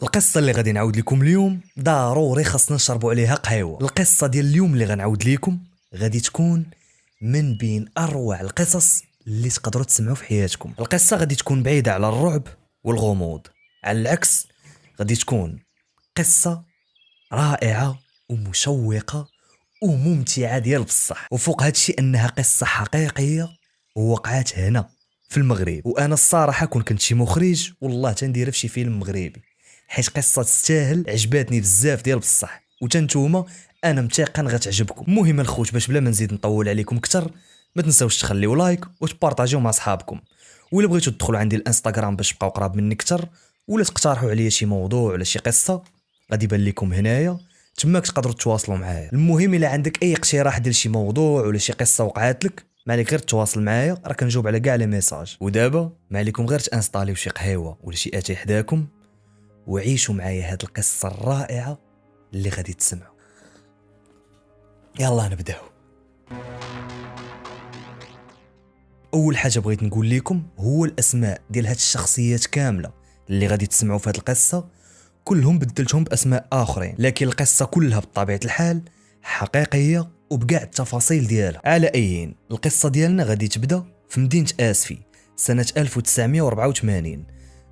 القصة اللي غادي نعاود لكم اليوم ضروري خاصنا نشربوا عليها قهوة. القصة ديال اليوم اللي غنعاود لكم غادي تكون من بين أروع القصص اللي تقدروا تسمعوا في حياتكم. القصة غادي تكون بعيدة على الرعب والغموض، على العكس غادي تكون قصة رائعة ومشوقة وممتعة ديال بصح، وفوق هادشي أنها قصة حقيقية ووقعات هنا في المغرب. وانا الصراحه كنت شي مخرج والله تنديرها في شي فيلم مغربي، حيت قصه تستاهل، عجباتني بزاف ديال بصح، وتنتوما انا متيقن غتعجبكم. المهم الخوت باش بلا ما نزيد نطول عليكم كتر، ما تنساوش تخليو لايك وتبارطاجيو مع صحابكم، ولا بغيتو تدخلوا عندي الانستغرام باش تبقاو قراب مني كتر، ولا تقترحوا عليا شي موضوع ولا شي قصه غادي يبان لكم هنايا، تماك تقدروا تواصلوا معايا. المهم الا عندك اي اقتراح ديال شي موضوع ولا شي قصه وقعات لك، ما عليك غير تواصل معايا، راه كنجاوب على كاع لي ميساج. ودابا ما عليكم غير تانستاليو شي قهيوه ولا شي اتاي حداكم وعيشوا معايا هاد القصه الرائعه اللي غادي تسمعوا. يلا نبداو. اول حاجه بغيت نقول لكم هو الاسماء ديال هاد الشخصيات كامله اللي غادي تسمعوا في هاد القصه كلهم بدلتهم باسماء اخرين، لكن القصه كلها بطبيعه الحال حقيقيه وبكاع التفاصيل ديالها. على ايين القصه ديالنا غادي تبدا في مدينه اسفي سنه 1984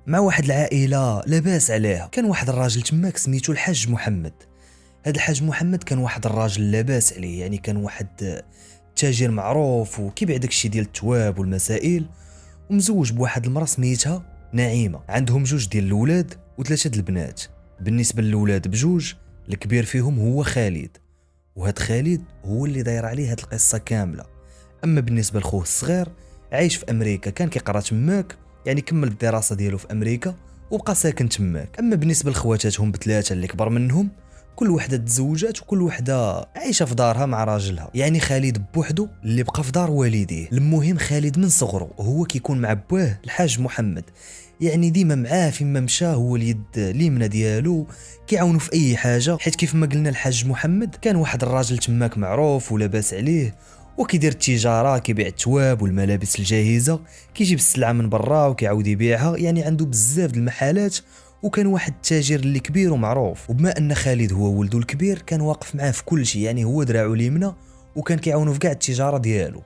مع واحد العائله لاباس عليها. كان واحد الراجل تماك سميتو الحاج محمد. هذا الحاج محمد كان واحد الراجل لاباس عليه، يعني كان واحد تاجر معروف وكيبيع داكشي ديال التواب والمسائل، ومزوج بواحد المراه سميتها نعيمه. عندهم جوج ديال الاولاد وثلاثه د البنات. بالنسبه للاولاد بجوج، الكبير فيهم هو خالد، وهاد خالد هو اللي داير عليه هاد القصه كامله. اما بالنسبه لخوه الصغير عايش في امريكا، كان كيقرا تماك، يعني كمل الدراسه ديالو في امريكا وبقى ساكن تماك. اما بالنسبه لخواتاتهم بثلاثه اللي كبر منهم، كل وحده تزوجات وكل وحده عايشه في دارها مع راجلها، يعني خالد بوحدو اللي بقى في دار والديه. المهم خالد من صغره هو كيكون مع بواه الحاج محمد، يعني ديما معاه فين ما مشى، هو اليد اليمنى ديالو، كيعاونوا في اي حاجه. حيت كيف ما قلنا الحاج محمد كان واحد الراجل تماك معروف ولاباس عليه، وكيدير التجاره، كيبيع التواب والملابس الجاهزه، كيجيب السلعه من برا وكيعاود يبيعها، يعني عنده بزاف د المحلات. وكان واحد التاجر اللي كبير ومعروف، وبما ان خالد هو ولده الكبير كان واقف معاه في كل شيء، يعني هو دراعو اليمنى وكان كيعاونو في كاع التجاره ديالو.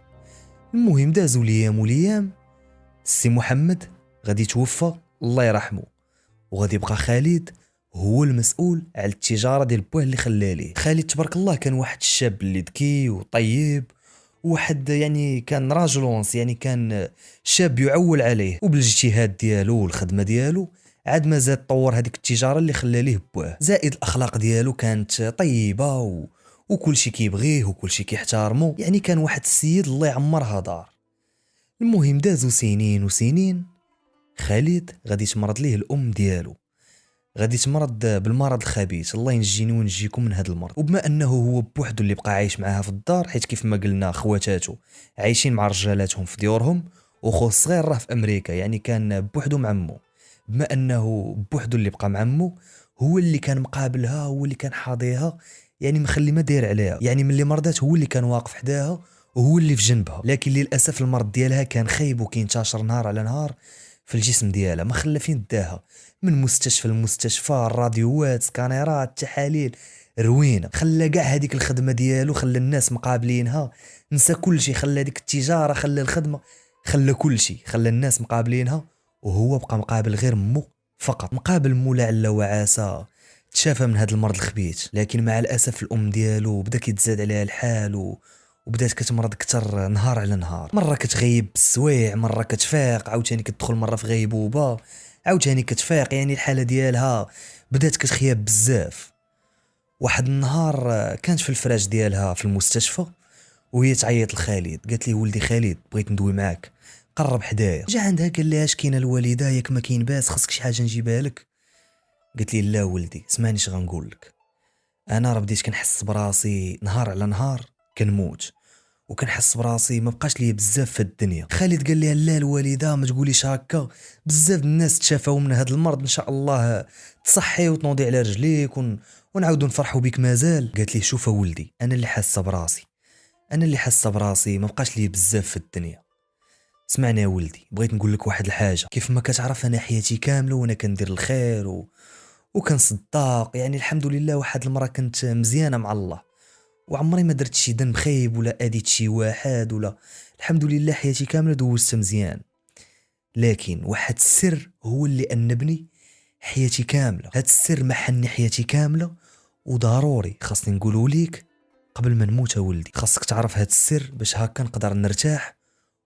المهم دازوا ليام وليام، السي محمد غادي توفى الله يرحمه، وغادي يبقى خالد هو المسؤول على التجاره ديال بوه اللي خلى ليه. خالد تبارك الله كان واحد الشاب اللي ذكي وطيب، واحد يعني كان راجل ونص، يعني كان شاب يعول عليه، وبالاجتهاد ديالو والخدمه ديالو عاد ما زاد طور هذيك التجاره اللي خلى ليه بواه. زائد الاخلاق ديالو كانت طيبه وكل شيء كيبغيه وكل شيء كيحترمه، يعني كان واحد السيد الله يعمرها دار. المهم دازو سنين وسنين، خالد غادي تمرض ليه الام ديالو، غادي تمرض بالمرض الخبيث، الله ينجيني ونجيكم من هذا المرض. وبما انه هو بوحدو اللي بقى عايش معاها في الدار، حيت كيف ما قلنا خواتاتو عايشين مع رجالاتهم في ديورهم، وخو الصغير راه في امريكا، يعني كان بوحدو مع عمو. بما انه بوحدو اللي بقى مع عمو، هو اللي كان مقابلها، هو اللي كان حاضيها، يعني مخلي ما داير عليها، يعني ملي مرضات هو اللي كان واقف حداها وهو اللي في جنبها. لكن للاسف المرض ديالها كان خايب وكينتشر نهار على نهار في الجسم ديالها، ما خلى فين داها، من مستشفى لمستشفى، الراديوات، سكانيرات، تحاليل، روينه. خلى كاع هذيك الخدمه ديالو، خلى الناس مقابلينها، نسى كل شيء، خلى ديك التجاره، خلى الخدمه، خلى كل شيء، خلى الناس مقابلينها، وهو بقى مقابل غير مو فقط. مقابل مو لعل وعسى تشافى من هذا المرض الخبيث، لكن مع الاسف الام ديالو بدا كيتزاد عليها الحال وبدات كتمرض اكثر نهار على نهار. مره كتغيب بالسويع، مره كتفيق، عاوتاني كتدخل مره في غيبوبه، عاوتاني كتفيق، يعني الحاله ديالها بدات كتخيب بزاف. واحد النهار كانت في الفراش ديالها في المستشفى وهي تعيط لخالد، قالت لي ولدي خالد بغيت ندوي معاك، قرب حدايا. جا عندها قال لها اش كاينه الوالده، ياك ما كاين باس، خصك شي حاجه نجيبها لك. قالت لي لا ولدي اسمعني اش غنقول لك، انا راه بديت كنحس براسي نهار على نهار كنموت، وكنحس براسي ما بقاش ليا بزاف في الدنيا. خالد قال لي لا الوالده ما تقوليش هكا، بزاف الناس تشافاو من هذا المرض، ان شاء الله تصحي وتنوضي على رجليك ونعاودوا نفرحوا بك مازال. قالت لي شوف ولدي، انا اللي حاسه براسي، انا اللي حاسه براسي ما بقاش ليا بزاف في الدنيا. اسمعني يا ولدي، بغيت نقول لك واحد الحاجه، كيف ما كتعرف انا حياتي كامله وانا كندير الخير وكان صداق، يعني الحمد لله واحد المرة كنت مزيانة مع الله، وعمري ما درت شي ذنب خايب ولا اذيت شي واحد ولا، الحمد لله حياتي كاملة دوزتها مزيان. لكن واحد السر هو اللي أنبني حياتي كاملة، هاد السر محني حياتي كاملة، وضروري خاصني نقولو ليك قبل ما نموت ولدي. خاصك تعرف هاد السر باش هكا نقدر نرتاح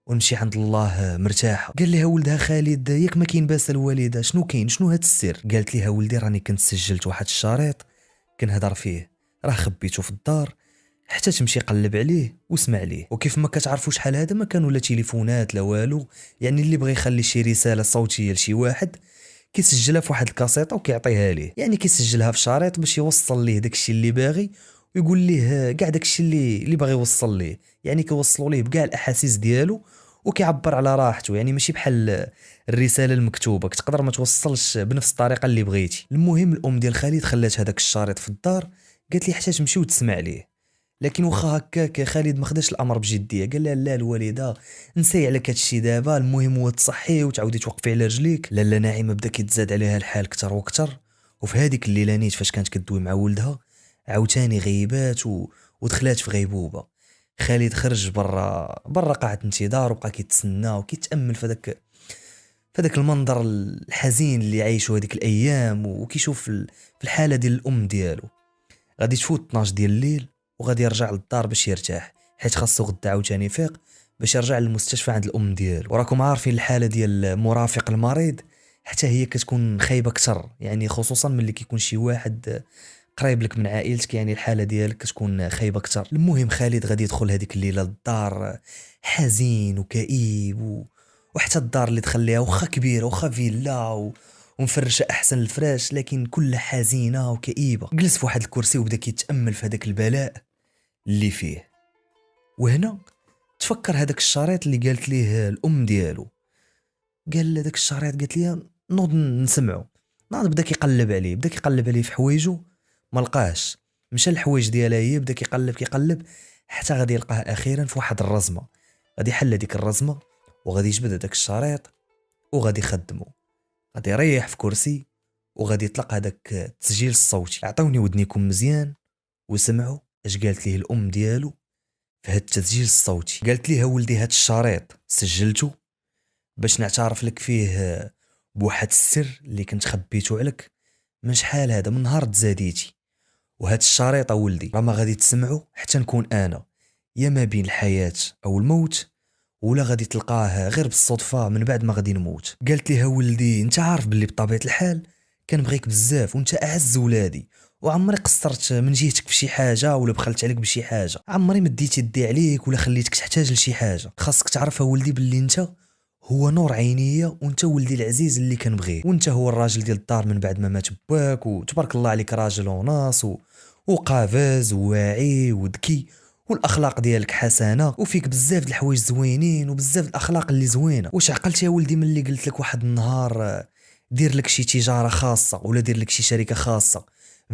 ونمشي عند الله مرتاحه. قال لها ولدها خالد ياك ما كاين باس الوالده، شنو كاين، شنو هاد السر؟ قالت لها ولدي راني كنت سجلت واحد الشريط كنهضر فيه، راه خبيته في الدار حتى تمشي قلب عليه واسمع ليه. وكيف ما كتعرفوا شحال هذا ما كانوا لا تليفونات لا والو، يعني اللي بغى يخلي شي رساله صوتيه لشي واحد كيسجلها في واحد الكاسيطه وكيعطيها ليه، يعني كيسجلها في شريط باش يوصل ليه داكشي اللي باغي، ويقول ليه كاع داكشي اللي باغي يوصل ليه، يعني كيوصلوا ليه بكاع الاحاسيس ديالو وكيعبر على راحته، يعني ماشي بحال الرساله المكتوبه كتقدر ما توصلش بنفس الطريقه اللي بغيتي. المهم الام ديال خالد خلات هذاك الشريط في الدار، قالت لي حتى تمشي وتسمع ليه. لكن واخا هكاك خالد ما خداش الامر بجديه، قال لها لا الوالده نسي عليك هادشي دابا، المهم هو تصحي وتعاودي توقفي على رجليك. لاله ناعمه بدا كيتزاد عليها الحال كتر وكتر، وفي هذيك الليله نيت فاش كانت كدوي مع ولدها عاوتاني غيبات ودخلات في غيبوبه. خالد خرج برا قاعه انتظار وبقى كيتسنى وكيتامل في داك المنظر الحزين اللي عايشوا هذيك الايام، وكيشوف في الحاله ديال الام ديالو. غادي تفوت 12 ديال الليل وغادي يرجع للدار باش يرتاح، حيت خاصو غدا عاوتاني يفيق باش يرجع للمستشفى عند الام ديالو. وراكم عارفين الحاله ديال مرافق المريض حتى هي كتكون خايبه اكثر، يعني خصوصا ملي كيكون شي واحد قريب لك من عائلتك، يعني الحاله ديالك كتكون خايبه اكثر. المهم خالد غادي يدخل هذيك الليله للدار حزين وكئيب وحتى الدار اللي دخل ليها واخا كبيره واخا فيلا ومفرشه احسن الفراش، لكن كلها حزينه وكئيبه. جلس في واحد الكرسي وبدا كيتامل في هذاك البلاء اللي فيه. وهنا تفكر هذاك الشريط اللي قالت ليه الام ديالو، قال هذاك الشريط قالت لي نوض نسمعه. ناض بدا كيقلب عليه في حوايجو، ما لقاهش، مشى الحوايج ديالها هي، بدا كيقلب حتى غادي يلقاه اخيرا في واحد الرزمه. غادي يحل هذيك الرزمه وغادي يجبد هذاك الشريط وغادي يخدمه، غادي يريح في كرسي وغادي يطلق هذاك التسجيل الصوتي. عطوني ودنيكم مزيان وسمعوا اش قالت ليه الام ديالو في هاد التسجيل الصوتي. قالت ليه ولدي هاد الشريط سجلته باش نعترف لك فيه بواحد السر اللي كنت خبيته عليك من شحال هذا، من نهار تزاديتي. وهاد الشريط ولدي راه ما غادي تسمعه حتى نكون انا يا ما بين الحياه او الموت، ولا غادي تلقاه غير بالصدفه من بعد ما غادي نموت. قالت لها ولدي انت عارف باللي بطبيعه الحال كنبغيك بزاف وانت اعز ولادي، وعمري قصرت من جهتك في شي حاجه ولا بخلت عليك بشي حاجه، عمري مديت يدي عليك ولا خليتك تحتاج لشي حاجه. خاصك تعرف ولدي باللي انت هو نور عينيا، وانت ولدي العزيز اللي كنبغيه، وانت هو الراجل ديال الدار من بعد ما مات باك، وتبارك الله عليك راجل وناص وقافز وواعي وذكي، والاخلاق ديالك حسنه، وفيك بزاف د الحوايج زوينين وبزاف د الاخلاق اللي زوينه. واش عقلت يا ولدي ملي قلت لك واحد النهار دير لك شي تجاره خاصه ولا دير لك شي شركه خاصه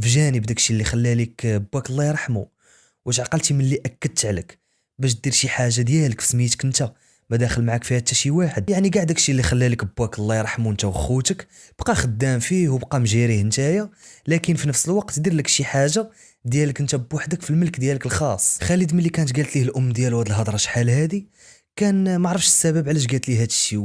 في جانب داكشي اللي خلى لك باك الله يرحمه؟ واش عقلتي ملي اكدت عليك باش دير شي حاجه ديالك في سميتك انت ما داخل معاك فيها حتى شي واحد؟ يعني كاع داكشي اللي خلى لك باك الله يرحمه انت وخوتك بقى خدام فيه وبقى مجيريه نتايا، لكن في نفس الوقت دير لك شي حاجه ديالك انت بوحدك في الملك ديالك الخاص. خالد ملي كانت قالت ليه الام ديالو هاد الهضره شحال هادي كان ما عرفش السبب علاش قالت ليه هادشي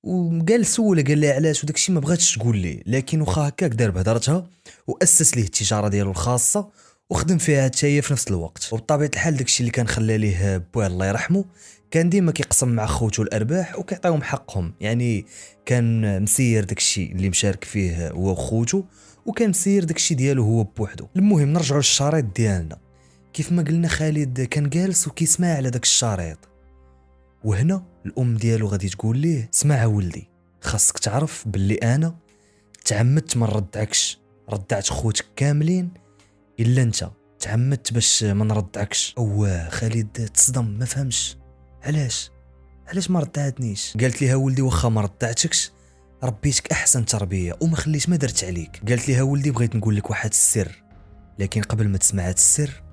وقال سوله قال لها علاش، وداكشي ما بغاتش تقول ليه، لكن واخا هكاك دار بهضرتها واسس ليه التجاره ديالو الخاصه وخدم فيها حتى هي في نفس الوقت. وبطبيعه الحال داكشي اللي كان خلى ليه بوه الله يرحمه كان ديما كيقسم مع خوتو الارباح وكيعطيهم حقهم، يعني كان مسير داكشي اللي مشارك فيه هو وخوتو، وكان مسير داكشي ديالو هو بوحدو. المهم نرجعوا للشريط ديالنا. كيف ما قلنا خالد كان جالس وكيسمع على داك الشريط، وهنا الام ديالو غادي تقول ليه اسمع ولدي، خاصك تعرف باللي انا تعمدت ما نردعكش، ردعت خوتك كاملين الا انت تعمدت باش ما نردعكش. او خالد تصدم ما فهمش علاش ما ردعتنيش. قالت ليها ولدي واخا ما ردعتكش ربيتك احسن تربيه وما خليت ما درت عليك. قالت ليها ولدي بغيت نقول لك واحد السر، لكن قبل ما تسمع هذا السر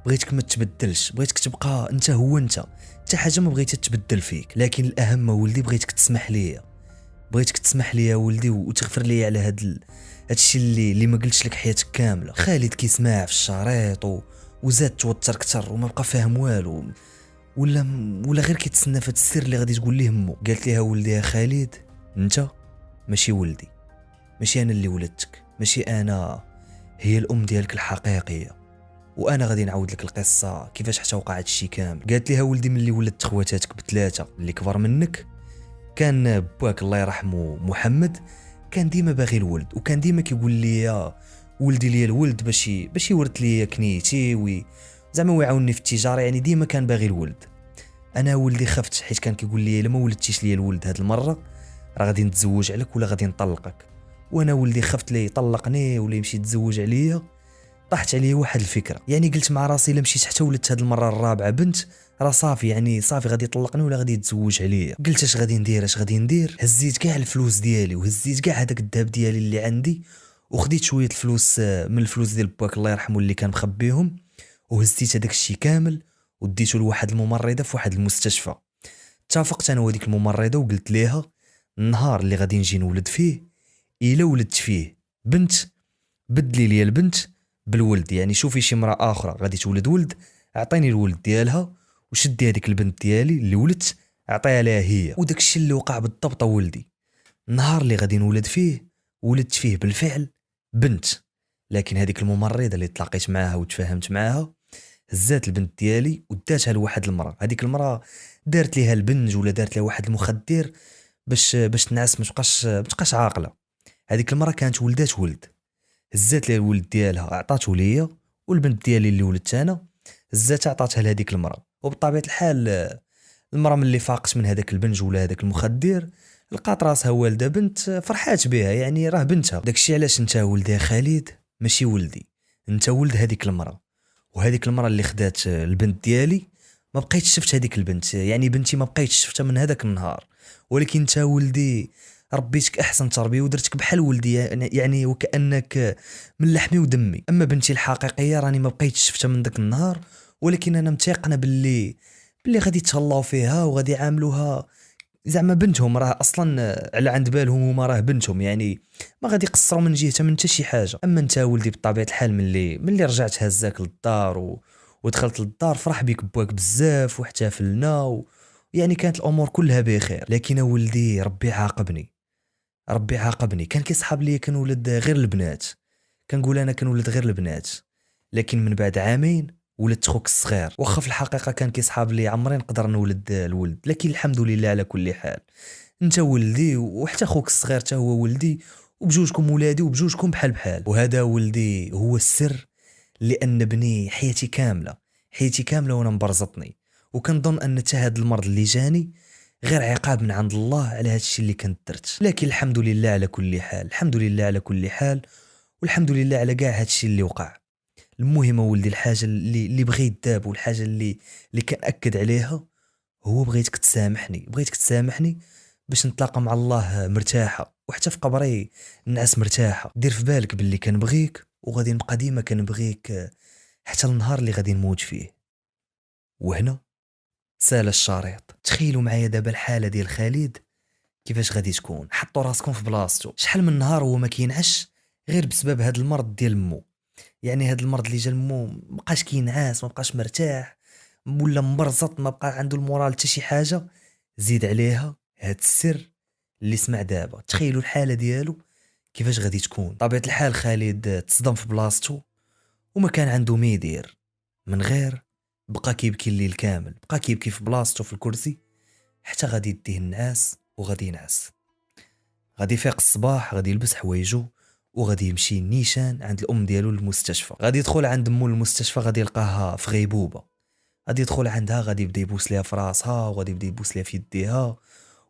بغيتك ما تبدلش، بغيتك تبقى انت هو انت، حتى حاجه ما بغيتها تبدل فيك، لكن الاهم ولدي بغيتك تسمح ليا بغيتك تسمح لي يا ولدي وتغفر لي على هادشي اللي ما قلتش لك حياتك كامله. خالد كيسمع في الشريط وزاد توتر كتر وما بقى فاهم والو، ولا غير كيتسنى فهاد السر اللي غادي تقول ليه امو. قالت ليها ولدي يا خالد، انت ماشي ولدي، ماشي انا اللي ولدتك، ماشي انا، هي الام ديالك الحقيقيه، وانا غادي نعاود لك القصه كيفاش حتى وقع هادشي كامل. قالت ليها ولدي ملي ولدت خواتاتك بثلاثه اللي كبر منك، كان باك الله يرحمه محمد كان ديما باغي الولد، وكان ديما كيقول لي ولدي لي الولد باش يورث لي كنيتي زعما ويعاونني في التجاره، يعني ديما كان باغي الولد. انا ولدي خفت حيت كان كيقول لي الا ما ولدتيش لي الولد هاد المره راه غادي نتزوج عليك ولا غادي نطلقك. وانا ولدي خفت لي يطلقني ولا يمشي يتزوج عليا. طاحت عليه واحد الفكره، يعني قلت مع راسي الا مشيت حتى ولدت هاد المره الرابعه بنت راه صافي، يعني صافي غادي يطلقني ولا غادي يتزوج عليا. قلت اش غادي ندير، هزيت كاع الفلوس ديالي وهزيت كاع هذاك الذهب ديالي اللي عندي، وخديت شويه الفلوس من الفلوس ديال باك الله يرحمه اللي كان مخبيهم، وهزيت هذاك الشيء كامل وديته لواحد الممرضه في واحد المستشفى. اتفقت انا وهذيك الممرضه وقلت ليها النهار اللي غادي نجي نولد فيه، الا ولدت فيه بنت بدلي لي البنت بالولد، يعني شوفي شي امراه اخرى غادي تولد ولد اعطيني الولد ديالها، وشدي هذيك البنت ديالي اللي ولدت اعطيها لها هي. وداك الشيء اللي وقع بالضبط ولدي، النهار اللي غادي نولد فيه ولدت فيه بالفعل بنت. لكن هذيك الممرضه اللي تلاقيت معاها وتفاهمت معاها هزات البنت ديالي وداتها لواحد المراه، هذيك المراه دارت ليها البنج ولا دارت لها واحد المخدر باش تنعس ما تبقاش عاقله. هذيك المراه كانت ولدات ولد، هزات لي الولد ديالها عطاتو ليا، والبنت ديالي اللي ولدت انا هزات عطاتها لهذيك المراه. وبطبيعه الحال المراه ملي فاقت من هذاك البنج ولا هذاك المخدر لقات راسها والده بنت، فرحات بها، يعني راه بنتها. داكشي علاش انت ولدي يا خالد ماشي ولدي، انت ولد هذيك المراه. وهذيك المراه اللي خدات البنت ديالي ما بقيتش شفت هذيك البنت، يعني بنتي ما بقيتش شفتها من هذاك النهار. ولكن انت ولدي ربيتك احسن تربيه ودرتك بحال ولدي، يعني وكانك من لحمي ودمي. اما بنتي الحقيقيه راني ما بقيتش شفتها من ذاك النهار، ولكن انا متيقنه باللي غادي يتهلاو فيها وغادي يعاملوها زعما بنتهم، راه اصلا على عند بالهم هما راه بنتهم، يعني ما غادي يقصروا من جهتها من حتى شي حاجه. اما انت ولدي بطبيعه الحال ملي رجعت هزاك للدار ودخلت للدار فرح بيك باك بزاف واحتفلنا يعني كانت الامور كلها بخير. لكن ولدي ربي عاقبني، كان كيصحاب لي كنولد غير البنات، كنقول انا كنولد غير البنات. لكن من بعد عامين ولدت خوك الصغير، واخا في الحقيقه كان كيصحاب لي عمري نقدر نولد الولد، لكن الحمد لله على كل حال. انت ولدي وحتى خوك الصغير حتى هو ولدي، وبجوجكم ولادي وبجوجكم بحال بحال. وهذا ولدي هو السر لان بني حياتي كامله وانا مبرزطني، وكنظن ان حتى هذا المرض اللي جاني غير عقاب من عند الله على هذا الشيء اللي كنت درت. لكن الحمد لله على كل حال، الحمد لله على كل حال، والحمد لله على كاع هذا الشيء اللي وقع. المهم ولدي الحاجه اللي بغيت داب والحاجه اللي كنأكد عليها هو بغيتك تسامحني باش نتلاقى مع الله مرتاحه، وحتى في قبري الناس مرتاحه. دير في بالك باللي كنبغيك وغادي نبقى ديما كنبغيك حتى النهار اللي غادي نموت فيه. وهنا سال الشريط. تخيلوا معايا دابا الحاله ديال خالد كيفاش غادي تكون، حطوا راسكم في بلاصتو. شحال من نهار هو ما كينعش غير بسبب هذا المرض ديال مو، يعني هذا المرض اللي جا لمو مابقاش كينعاس، مابقاش مرتاح، ولا مبرزط، ما بقى عنده المورال حتى شي حاجه. زيد عليها هاد السر اللي سمع دابا. تخيلوا الحاله ديالو كيفاش غادي تكون. طبيعه الحال خالد تصدم في بلاصتو وما كان عنده ما يدير من غير بقى كيبكي الليل كامل، بقى كيبكي في بلاصتو في الكرسي حتى غادي يديه النعاس وغادي ينعس. غادي يفيق الصباح، غادي يلبس حوايجو وغادي يمشي نيشان عند الام ديالو للمستشفى. غادي يدخل عند مول المستشفى، غادي يلقاها في غيبوبه. غادي يدخل عندها، غادي يبدا يبوس ليها في راسها وغادي يبدا يبوس ليها في يديها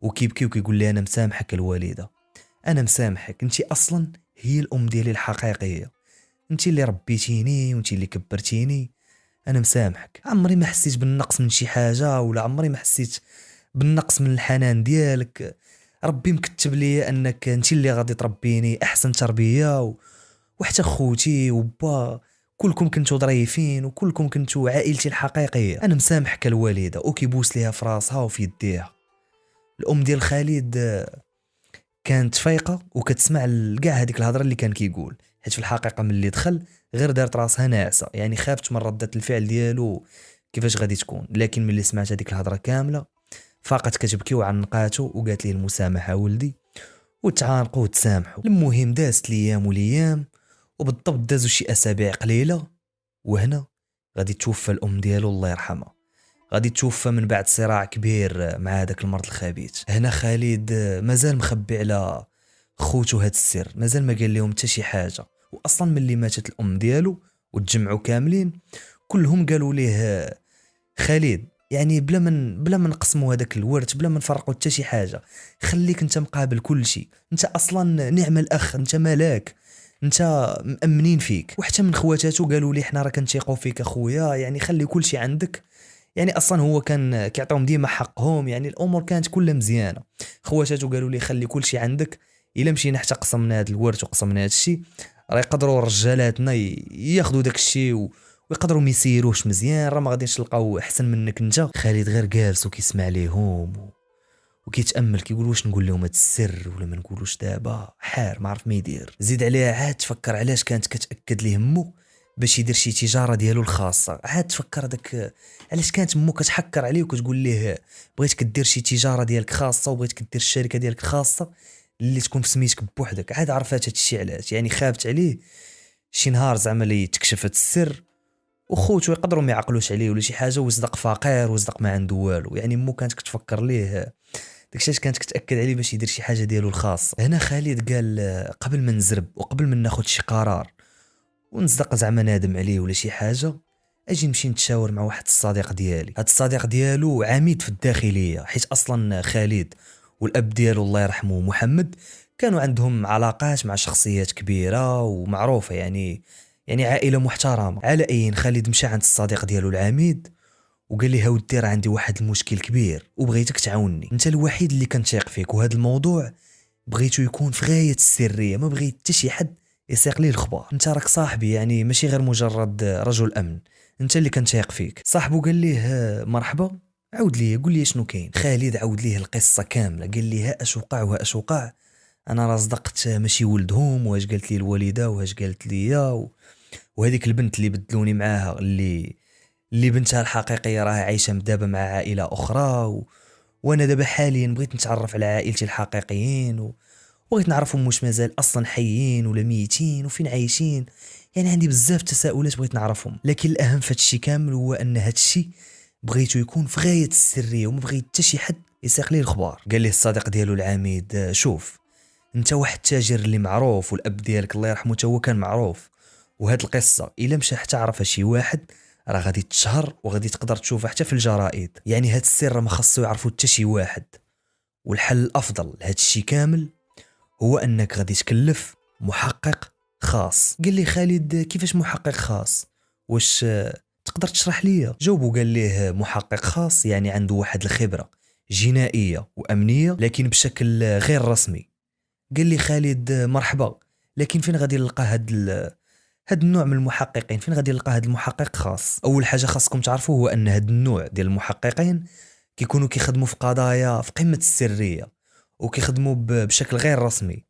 وكيبكي وكيقول لي انا مسامحك الوالده، انا مسامحك، انت اصلا هي الام ديالي الحقيقيه، انت اللي ربيتيني وانت اللي كبرتيني، انا مسامحك. عمري ما حسيت بالنقص من شي حاجه، ولا عمري ما حسيت بالنقص من الحنان ديالك. ربي مكتب لي انك انت اللي غادي تربيني احسن تربيه وحتى خوتي وبا كلكم كنتو ظريفين وكلكم كنتو عائلتي الحقيقيه. انا مسامحك الوالده. وكيبوس ليها في راسها وفي يديها. الام ديال خالد كانت فايقه وكتسمع كاع هذيك الهضره اللي كان كيقول، حيت في الحقيقه ملي دخل غير دارت راسها ناعسه، يعني خافت من ردة الفعل ديالو كيفاش غادي تكون. لكن ملي سمعت هذيك الهضره كامله فاقت كتبكي وعنقاتو وقالت ليه المسامحه ولدي، وتعانقوا وتسامحوا. المهم دازت الايام والايام، وبالضبط دازوا شي اسابيع قليله، وهنا غادي توفى الام ديالو الله يرحمها. غادي توفى من بعد صراع كبير مع هذاك المرض الخبيث. هنا خالد مازال مخبي على خوتو هاد السر، مازال ما قال لهم حتى شي حاجه. واصلا ملي ماتت الام ديالو وتجمعوا كاملين كلهم قالوا ليه خالد يعني بلا ما نقسموا هذاك الورث، بلا ما نفرقوا حتى شي حاجه، خليك انت مقابل كل شيء، انت اصلا نعم الاخ، انت ملاك، انت مأمنين فيك. وحتى من خواتاتو قالوا لي حنا راه كنثيقوا فيك اخويا، يعني خلي كل شيء عندك. يعني اصلا هو كان كيعطيهم ديما حقهم، يعني الامور كانت كلها مزيانه. خواتاتو قالوا لي خلي كل شيء عندك، الا مشينا حتى قسمنا هذا الورث وقسمنا هذا الشيء راه يقدروا رجالاتنا ياخذوا داك الشيء ويقدروا ما يسيروش مزيان، راه ما غاديش نلقاو احسن منك انت. خالد غير جالس وكيسمع ليهم وكيتامل، كيقول واش نقول لهم هذا السر ولا ما نقولوش دابا، حار ما عرف ما يدير. زيد عليها عاد تفكر علاش كانت كتاكد ليه مو باش يدير شي تجاره ديالو الخاصه. عاد تفكر داك علاش كانت مو كتحكر عليه وكتقول ليه بغيتك دير شي تجاره ديالك خاصه وبغيتك دير الشركه ديالك خاصه اللي تكون بسميتك بوحدك. عاد عرفات هذا الشيء علاش، يعني خافت عليه شي نهار زعما لي تكشف هذا السر وخوتو يقدروا ما يعقلوش عليه ولا شي حاجه، ويصدق فقير ويصدق ما عنده والو. يعني مو كانت كتفكر ليه داكشي كانت كتاكد عليه باش يدير شي حاجه ديالو الخاصه. هنا خالد قال قبل ما نزرب وقبل ما ناخذ شي قرار ونصدق زعما نادم عليه ولا شي حاجه، اجي نمشي نتشاور مع واحد الصديق ديالي. هاد الصديق ديالو عميد في الداخليه، حيت اصلا خالد والاب ديالو الله يرحمه محمد كانوا عندهم علاقات مع شخصيات كبيره ومعروفه، يعني عائله محترمه. على اين خالد مشى عند الصديق ديالو العميد وقال لي هاودي راه عندي واحد المشكل كبير وبغيتك تعاوني، انت الوحيد اللي كنثيق فيك، وهذا الموضوع بغيتو يكون في غايه السريه، ما بغيت حتى شي حد يسيق لي الخبار. انت راك صاحبي، يعني ماشي غير مجرد رجل امن، انت اللي كنثيق فيك. صاحبو قال ليه مرحبا، عاود لي قول لي شنو كاين. خالد عاود ليه القصه كامله، قال لي ها اش وقع وها اش وقع، انا راه صدقت ماشي ولدهم، واش قالت لي الوالده واش قالت لي وهذيك البنت اللي بدلوني معاها اللي بنتها الحقيقيه راه عايشه دابا مع عائله اخرى وانا دابا حاليا بغيت نتعرف على عائلتي الحقيقيين وبغيت نعرفهم واش مازال اصلا حيين ولا ميتين وفين عايشين. يعني عندي بزاف تساؤلات بغيت نعرفهم، لكن الاهم في هادشي كامل هو ان هادشي بغيتو يكون في غايه السريه وما بغيت حتى شي حد يسيق ليه الخبار. قال ليه الصديق ديالو العميد شوف، انت واحد تاجر اللي معروف والاب ديالك الله يرحمه تا هو كان معروف، وهاد القصه الا مشى حتى عرفها شي واحد راه غادي تشهر وغادي تقدر تشوفها حتى في الجرائد. يعني هاد السر ما خاصو يعرفو حتى شي واحد، والحل الافضل لهاد الشي كامل هو انك غادي تكلف محقق خاص. قال لي خالد كيفاش محقق خاص، واش تقدر تشرح لي؟ جاوبو قال ليه محقق خاص يعني عنده واحد الخبره جنائيه وامنيه لكن بشكل غير رسمي. قال لي خالد مرحبا، لكن فين غادي نلقى هاد النوع من المحققين، فين غادي نلقى هاد المحقق خاص؟ اول حاجه خاصكم تعرفوا هو ان هاد النوع ديال المحققين كيكونوا كيخدموا في قضايا في قمه السريه وكيخدموا بشكل غير رسمي،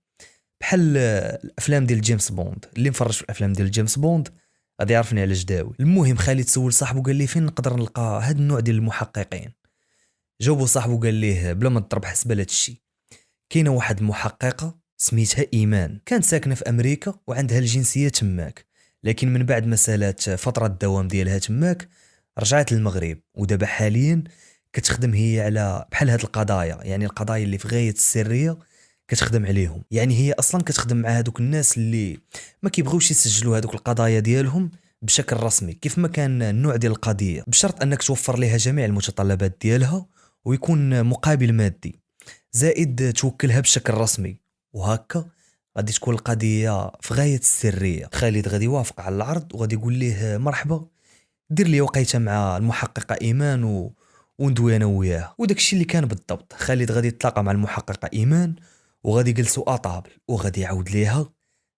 بحال الافلام ديال جيمس بوند. اللي مفرج في الافلام ديال جيمس بوند غادي يعرفني على جداوي. المهم خالد سول صاحبه قال ليه فين نقدر نلقى هاد النوع ديال المحققين. جاوبو صاحبه قال ليه بلا ما تضرب حسبه لهاد الشيء، كاينه واحد المحققه سميتها ايمان، كانت ساكنه في امريكا وعندها الجنسيه تماك، لكن من بعد ما سالات فتره الدوام ديالها تماك رجعت للمغرب، ودابا حاليا كتخدم هي على بحال هاد القضايا، يعني القضايا اللي في غايه السريه كتخدم عليهم. يعني هي اصلا كتخدم مع هادوك الناس اللي ما كيبغيوش يسجلوا هادوك القضايا ديالهم بشكل رسمي كيف ما كان النوع ديال القضيه، بشرط انك توفر لها جميع المتطلبات ديالها ويكون مقابل مادي، زائد توكلها بشكل رسمي، وهكا غادي تكون القضيه في غايه السريه. خالد غادي يوافق على العرض وغادي يقول ليه مرحبا، دير لي وقيته مع المحققه ايمان وندوي انا وياها. وداك الشيء اللي كان بالضبط. خالد غادي يتلاقى مع المحققه ايمان وغادي يجلسوا اطابل وغادي يعاود ليها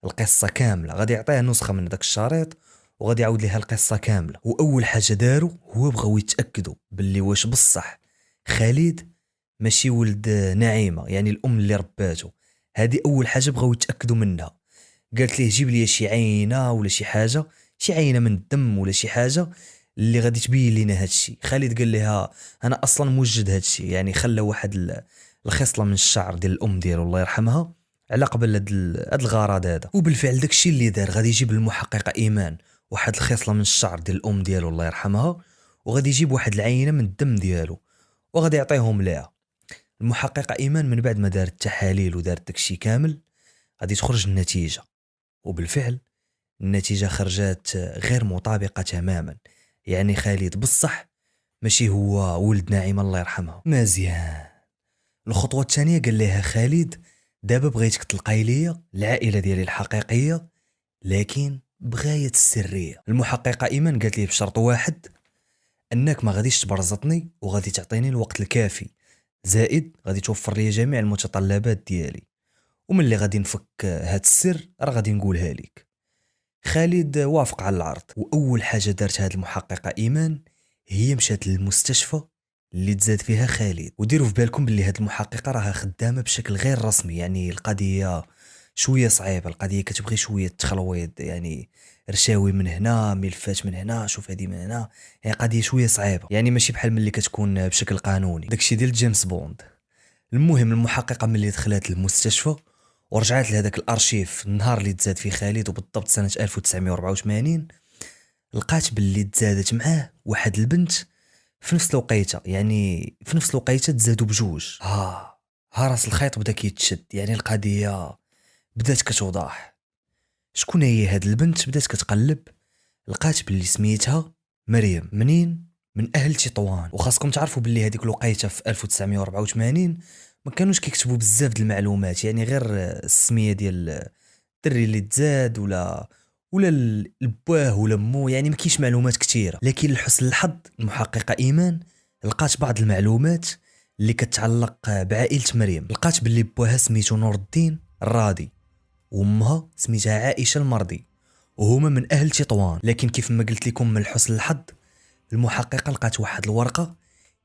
القصه كامله، غادي يعطيها نسخه من داك الشريط وغادي يعاود ليها القصه كامله. واول حاجه داروا هو بغاو يتاكدوا باللي واش بصح خالد ماشي ولد نعيمه، يعني الام اللي رباته، هذه اول حاجه بغاو يتاكدوا منها. قالت ليه جيب لي شي عينه ولا شي حاجه، شي عينه من الدم ولا شي حاجه اللي غادي تبين لينا هادشي. خالد قال لها انا اصلا موجد هادشي، يعني خلى واحد الخصله من الشعر ديال الام ديالو الله يرحمها على قبل هاد الغرض هذا. وبالفعل داكشي اللي دار، غادي يجيب للمحققه ايمان واحد الخصله من الشعر ديال الام ديالو الله يرحمها، وغادي يجيب واحد العينه من الدم ديالو وغادي يعطيهم ليها. المحققه ايمان من بعد ما دارت التحاليل ودارت داكشي كامل غادي تخرج النتيجه. وبالفعل النتيجه خرجت غير مطابقه تماما، يعني خالد بصح ماشي هو ولد نعيمه الله يرحمها. مزيان. الخطوه الثانيه قال لها خالد دابا بغيتك تلقاي ليا العائله ديالي الحقيقيه لكن بغايه السريه. المحققه ايمان قالت ليه بشرط واحد، انك ما غاديش تبرزطني وغادي تعطيني الوقت الكافي، زائد غادي توفر لي جميع المتطلبات ديالي، ومن اللي غادي نفك هاد السر راه غادي نقولها لك. خالد وافق على العرض، واول حاجه دارت هاد المحققه ايمان هي مشات للمستشفى اللي تزاد فيها خالد. وديروا في بالكم باللي هاد المحققه راها خدامه بشكل غير رسمي، يعني القضيه شويه صعيبه، القضيه كتبغي شويه تخلويض، يعني رشاوي من هنا، ملفات من هنا، شوف هذه من هنا، يعني قضيه شويه صعيبه، يعني ماشي بحال ملي كتكون بشكل قانوني، داكشي ديال جيمس بوند. المهم المحققه ملي دخلت للمستشفى ورجعت لهذاك الارشيف النهار اللي تزاد فيه خالد وبالضبط سنه 1984، لقات باللي تزادت معاه واحد البنت في نفس الوقيته، يعني في نفس الوقيته تزادوا بجوج. ها راس الخيط بدا كيتشد، يعني القضيه بدات كتوضح. شكون هي هاد البنت؟ بدات كتقلب لقات باللي سميتها مريم. منين؟ من اهل تطوان. وخاصكم تعرفوا باللي هذيك الوقيته في 1984 ما كانوش كيكتبوا بزاف د المعلومات، يعني غير السميه ديال الدري اللي تزاد ولا البواه ولا مو، يعني ما كاينش معلومات كثيره. لكن لحسن الحظ المحققه ايمان لقات بعض المعلومات اللي كتعلق بعائله مريم. لقات باللي بواها سميتو نور الدين الراضي وامها سميتها عائشه المرضي، وهما من اهل تطوان. لكن كيف ما قلت لكم من حسن الحظ المحققه لقات واحد الورقه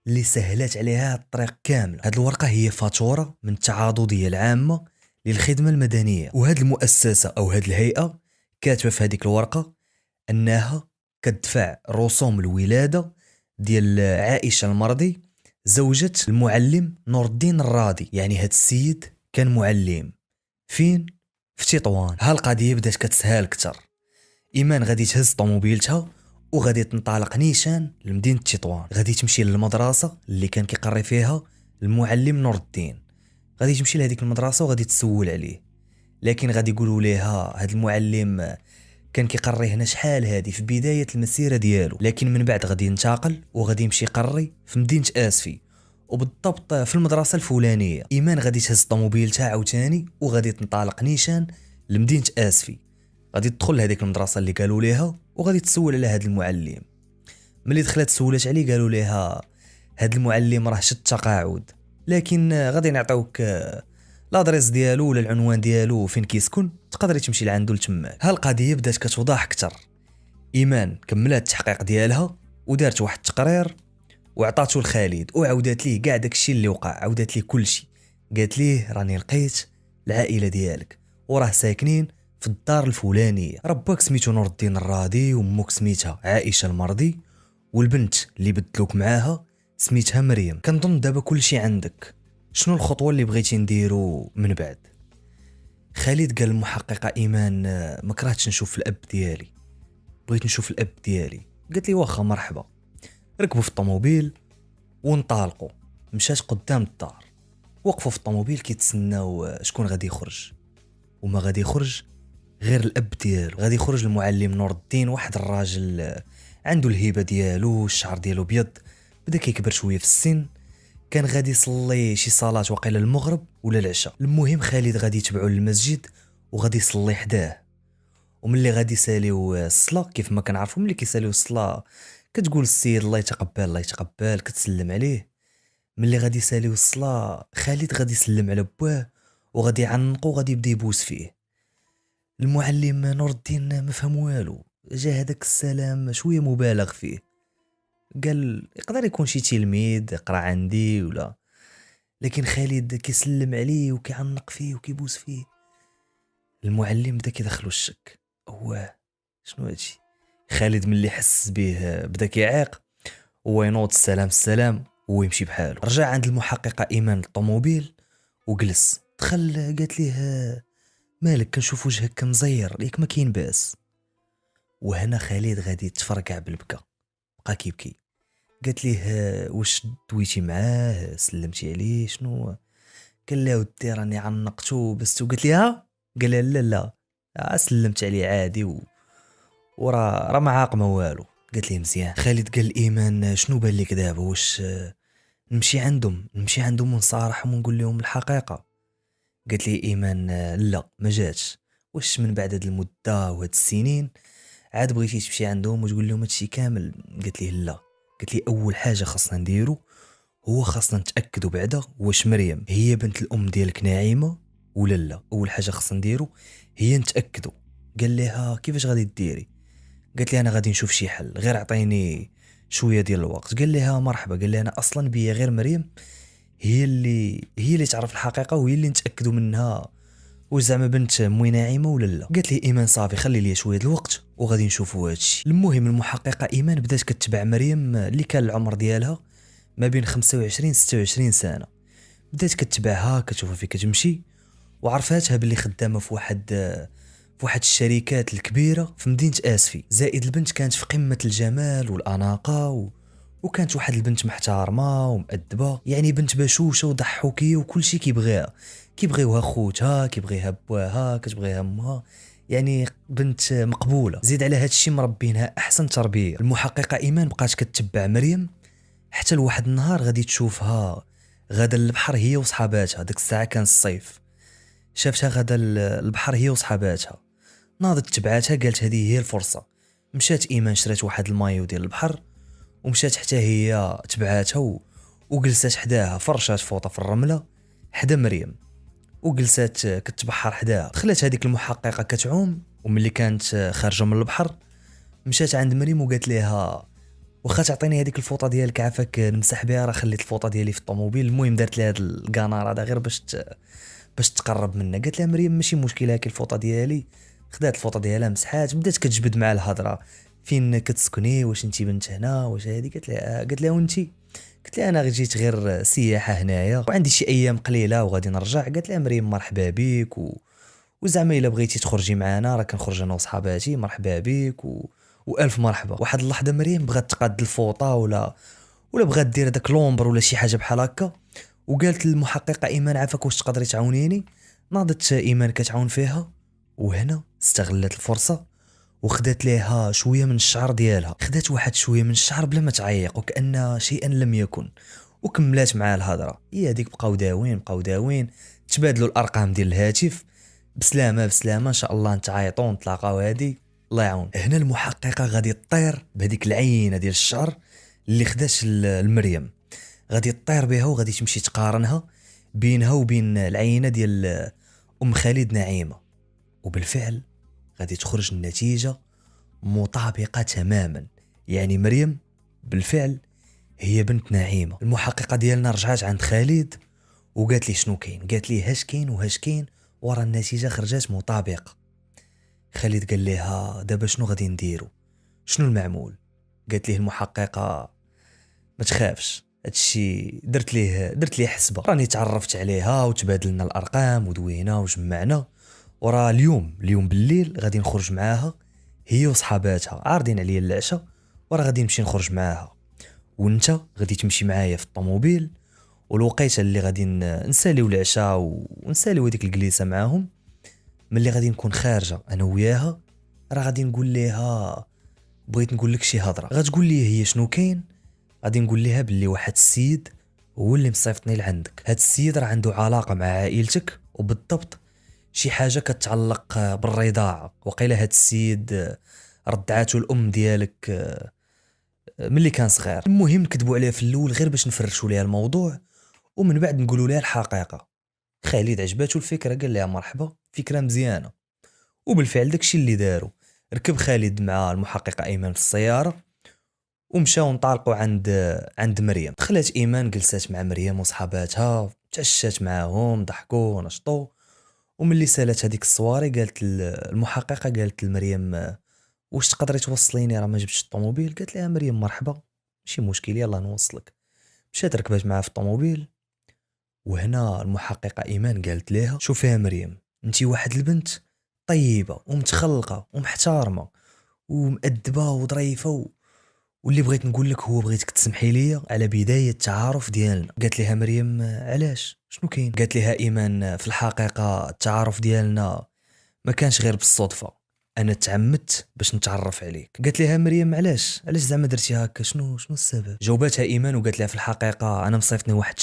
اللي سهلت عليها الطريق كامل. هاد الورقه هي فاتوره من التعاضديه العامه للخدمه المدنيه، وهاد المؤسسه او هاد الهيئه كاتبه في هذيك الورقه انها كتدفع رسوم الولاده ديال عائشه المرضي زوجة المعلم نور الدين الراضي. يعني هاد السيد كان معلم فين؟ في تطوان. ها القضيه بدات كتسهل اكثر. ايمان غادي تهز طوموبيلتها وغادي تنطلق نيشان لمدينه تطوان، غادي تمشي للمدرسه اللي كان كيقري فيها المعلم نور الدين. غادي تمشي لهذيك المدرسه وغادي تسول عليه، لكن غادي يقولوا ليها هذا المعلم كان كيقري هنا شحال هذه في بدايه المسيره ديالو، لكن من بعد غادي ينتقل وغادي يمشي يقري في مدينه اسفي وبالضبط في المدرسه الفلانيه. ايمان غادي تهز طوموبيلتها عاوتاني وغادي تنطلق نيشان لمدينه اسفي، غادي تدخل لهذيك المدرسه اللي قالوا ليها وغادي تسول على هذا المعلم. ملي دخلت سولات عليه قالوا ليها هذا المعلم راه شد تقاعد، لكن غادي نعطيوك لادريس ديالو ولا العنوان ديالو فين كيسكن، تقدري تمشي لعندو لتماك. ها القضيه بدات كتوضح اكثر. ايمان كملات التحقيق ديالها ودارت واحد التقرير وعطاتو لخالد وعاودات ليه كاع داكشي اللي وقع، عاودات ليه كلشي. قالت ليه راني لقيت العائله ديالك وراه ساكنين في الدار الفلانيه، رباك سميتو نور الدين الراضي وامك سميتها عائشه المرضي والبنت اللي بدلوك معاها سميتها مريم. كنظن دابا كلشي عندك، شنو الخطوه اللي بغيتي نديرو من بعد؟ خالد قال المحققه ايمان ما كرهتش نشوف الاب ديالي، بغيت نشوف الاب ديالي. قالت لي واخا مرحبا. ركبوا في الطوموبيل وانطلقوا. مشات قدام الدار، وقفوا في الطوموبيل كيتسناو شكون غادي يخرج، وما غادي يخرج غير الاب ديالو. غادي يخرج المعلم نور الدين، واحد الراجل عنده الهيبه ديالو، الشعر ديالو بيض، بدا كيكبر شويه في السن، كان غادي يصلي شي صلاه واقيلا المغرب ولا العشاء. المهم خالد غادي يتبعوا للمسجد وغادي يصلي حداه. وملي غادي يساليو الصلاه كيف ما كنعرفوا ملي كيساليو الصلاه كتقول السيد الله يتقبل الله يتقبل، كتسلم عليه. ملي غادي يساليو الصلاه خالد غادي يسلم على بواه وغادي يعنقو وغادي يبدا يبوس فيه. المعلم نور الدين ما فهم والو، جا هذاك السلام شويه مبالغ فيه، قال يقدر يكون شي تلميذ يقرا عندي ولا، لكن خالد كيسلم عليه وكيعنق فيه وكيبوس فيه. المعلم بدا كيدخلو الشك، هو شنو هادشي؟ خالد ملي حس به بدا كيعيق، هو ينوض السلام السلام ويمشي بحاله. رجع عند المحققة إيمان الطوموبيل وجلس. دخل قالت ليه مالك كنشوف وجهك مزير ليك ما كاين باس. وهنا خالد غادي يتفرقع بالبكا، بقى كيبكي. قالت ليه واش دويتي معاه سلمتي عليه شنو؟ قال لها ودي راني عنقتو بس. قالت لها قال لها لا لا سلمت عليه عادي ورا ما عاق ما والو. قالت ليه مزيان. خالد قال ايمان شنو بان لك دابا؟ واش نمشي عندهم ونصارحهم ونقول لهم الحقيقه؟ قالت لي ايمان لا ما جاتش. واش من بعد هاد المده وهاد السنين عاد بغيتي تمشي عندهم وتقول لهم هادشي كامل؟ قالت لي لا. قالت لي اول حاجه خاصنا نديرو هو خاصنا نتاكدوا بعدا واش مريم هي بنت الام ديالك نعيمه ولا لا. اول حاجه خاصنا نديرو هي نتاكدوا. قال لها كيفاش غادي ديري؟ قالت لي انا غادي نشوف شي حل، غير عطيني شويه ديال الوقت. قال لها مرحبا. قال لي انا اصلا بيا غير مريم هي اللي تعرف الحقيقه وهي اللي نتاكدوا منها واش زعما بنت موي ناعمه ولا لا. قالت لي ايمان صافي خلي لي شويه الوقت وغادي نشوفوا هادشي. المهم المحققه ايمان بدات كتبع مريم اللي كان العمر ديالها ما بين 25 26 سنه. بدات كتبعها كتشوفها فين كتمشي، وعرفاتها باللي خدامه في واحد الشركات الكبيره في مدينه اسفي. زائد البنت كانت في قمه الجمال والاناقه وكانت واحد البنت محترمه ومؤدبه، يعني بنت بشوشه وضحوكيه وكل شيء كيبغيوها خوتها، كيبغيها بواها، كتبغيها امها، يعني بنت مقبوله. زيد على هذا الشيء مربينها احسن تربيه. المحققه ايمان بقات كتتبع مريم حتى لواحد النهار غادي تشوفها غادا للبحر هي وصحاباتها. ديك الساعه كان الصيف، شافتها غادا للبحر هي وصحاباتها، ناضت تبعاتها قالت هذه هي الفرصه. مشات ايمان شرات واحد المايو ديال البحر ومشات حتى هي تبعاتها وجلسات حداها، فرشات فوطه في الرمله حدا مريم وجلسات كتبحر حداها. دخلت هذيك المحققه كتعوم، وملي كانت خارجه من البحر مشات عند مريم وقالت لها واخا تعطيني هذيك الفوطه ديالك عافاك نمسح بها، راه خليت الفوطه ديالي في الطوموبيل. المهم دارت لها هذا القنار هذا غير باش تقرب منها. قالت لها مريم ماشي مشكله هاك الفوطه ديالي. خدات الفوطه ديالها مسحات، بدات كتجبد مع الهضره فين كتسكني، واش انت بنت هنا واش هذه؟ قالت لها وانت؟ قلت لها انا جيت غير سياحه هنايا وعندي شي ايام قليله وغادي نرجع. قالت لها مريم مرحبا بك وزعما الا بغيتي تخرجي معنا راه كنخرج انا وصحاباتي، مرحبا بك والف مرحبا. واحد اللحظه مريم بغات تقاد الفوطه ولا بغات دير داك لومبر ولا شي حاجه بحال هكا، وقالت للمحققه ايمان عافاك واش تقدري تعاونيني؟ ناضت ايمان كتعاون فيها، وهنا استغلت الفرصه وخدات ليها شويه من الشعر ديالها. خدات واحد شويه من الشعر بلا ما تعيق وكأن شيئا لم يكن، وكملات معاه الهضره. هي هذيك بقاو داوين تبادلوا الارقام ديال الهاتف. بسلامه ان شاء الله نتعايطوا نتلاقاو هادي الله يعاون. هنا المحققه غادي تطير بهذيك العينه ديال الشعر اللي خدات المريم، غادي تطير بها وغادي تمشي تقارنها بينها وبين العينه ديال ام خالد نعيمه. وبالفعل غادي تخرج النتيجه مطابقه تماما، يعني مريم بالفعل هي بنت نعيمه. المحققه ديالنا رجعت عند خالد وقالت لي شنو كاين. قالت لي هاش كاين ورا النتيجه خرجت مطابقه. خالد قال لها دابا شنو غادي نديرو، شنو المعمول؟ قالت ليه المحققه ما تخافش هادشي درت ليه حسبه، راني تعرفت عليها وتبادلنا الارقام ودوينا وجمعنا، ورا اليوم بالليل غادي نخرج معاها هي وصحاباتها، عارضين عليا العشاء ورا غادي نمشي نخرج معاها، وانت غادي تمشي معايا في الطوموبيل، والوقيته اللي غادي نساليو العشاء ونساليو هذيك الجليسه معاهم، ملي غادي نكون خارجه انا وياها راه غادي نقول ليها بغيت نقول لك شي هضره. غتقول لي هي شنو كاين؟ غادي نقول لها باللي واحد السيد هو اللي مصيفطني لعندك. هاد السيد راه عنده علاقه مع عائلتك، وبالضبط شي حاجه كتعلق بالرضاعه. وقيله هاد السيد ردعاتو الام ديالك ملي كان صغير. المهم نكذبوا عليها في الاول غير باش نفرشوا ليها الموضوع ومن بعد نقولوا لها الحقيقه. خالد عجباتو الفكره، قال لها مرحبا فكره مزيانه. وبالفعل داكشي اللي داروا، ركب خالد مع المحققه ايمان في السياره ومشاو انطلقوا عند مريم. دخلت ايمان جلسات مع مريم وصحاباتها تعشات معاهم ضحكوا نشطوا. وملي سالات هذيك الصواري قالت المحققه قالت لمريم واش تقدري توصليني راه ما جبتش الطوموبيل. قالت لها مريم مرحبا ماشي مشكل يلا نوصلك. مشات ركبات معاه في الطوموبيل. وهنا المحققه ايمان قالت لها شوفي يا مريم انتي واحد البنت طيبه ومتخلقه ومحترمه ومؤدبه وظريفه واللي بغيت نقول لك هو بغيتك تسمحي لي على بدايه التعارف ديالنا. قالت لها مريم علاش شنو كاين. قالت لها ايمان في الحقيقه التعارف ديالنا ما كانش غير بالصدفه انا تعمدت باش نتعرف عليك. قالت لها مريم علاش زعما درتي هكا شنو السبب. جاوباتها ايمان وقالت لها في الحقيقه انا مصيفطني واحد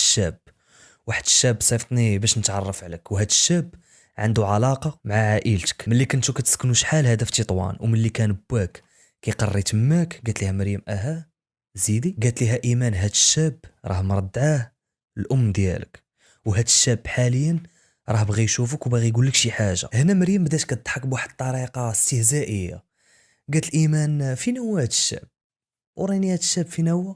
الشاب صيفطني باش نتعرف عليك وهذا الشاب عنده علاقه مع عائلتك ملي كنتو كتسكنوا شحال هذا في تطوان وملي كان باك كيقري تماك. قالت لها مريم اها زيدي. قالت لها ايمان هاد الشاب راه مرضعاه الام ديالك وهاد الشاب حاليا راه بغى يشوفك وبغى يقول لك شي حاجه. هنا مريم بدات كتضحك بواحد الطريقه استهزائيه. قالت ايمان فين هو هاد الشاب وريني هاد الشاب فين هو.